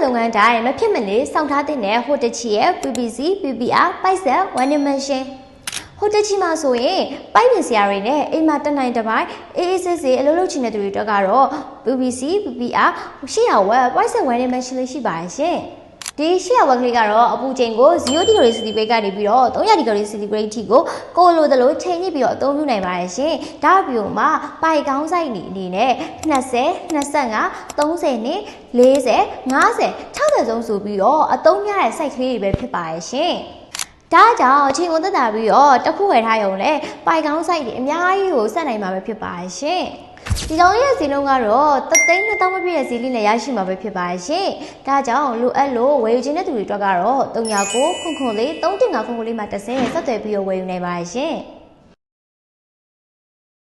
လုပ်ငန်းတိုင်းမဖြစ်မနေစောင့်ထားတဲ့ဟိုတချီရဲ့ PPC PPR ပိုက်ဆက် one dimension ဟိုတချီမှာဆိုရင်ပိုက်ပင်ဆရာတွေနဲ့အိမ်မှာတက်နိုင်တစ်ပိုင်းအေးအေးဆေးဆေးအလုပ်လုပ်ချင်တဲ့သူတွေအတွက်ကတော့ PPC PPR 800 watt ပိုက်ဆက် one dimension လေးရှိပါတယ်ရှင်ဒီ800 watt ကလေးကတော့အပူချိန်ကို0 degree centigrade ကနေပြီးတော့300 degree centigrade ထိကိုကိုလိုသလိုချိန်ညစ်ပြီးတော့အသုံးပြုနိုင်ပါတယ်ရှင်ဒါအပြင်မှာပိုက်ကောင်းဆိုင်အနေနဲ့20 25 30နဲ့40 50 60ဆုံးဆိုပြီးတော့အသုံးများတဲ့ site ကလေးတွေပဲဖြစ်ပါတယ်ရှင်ဒါကြောင့်ချိန်ကိုသက်သာပြီးတော့တစ်ခုဝယ်ထားရုံနဲ့ပိုက်ကောင်းဆိုင်တွေအများကြီးကိုဆက်နိုင်မှာပဲဖြစ်ပါတယ်ရှင်ဒီကောင်လေးရဲ့ဈေးနှုန်းကတော့3,200မပြည့်ရဲ့ဈေးလေးနဲ့ရရှိမှာပဲဖြစ်ပါတယ်ရှင်ဒါကြောင့်လိုအပ်လို့ဝယ်ယူခြင်းတဲ့သူတွေအတွက်ကတော့39 9 9 4 3.5 9 9လေးမှာ10ဆက်သွယ်ပြီးတော့ဝယ်ယူနိုင်ပါတယ်ရှင်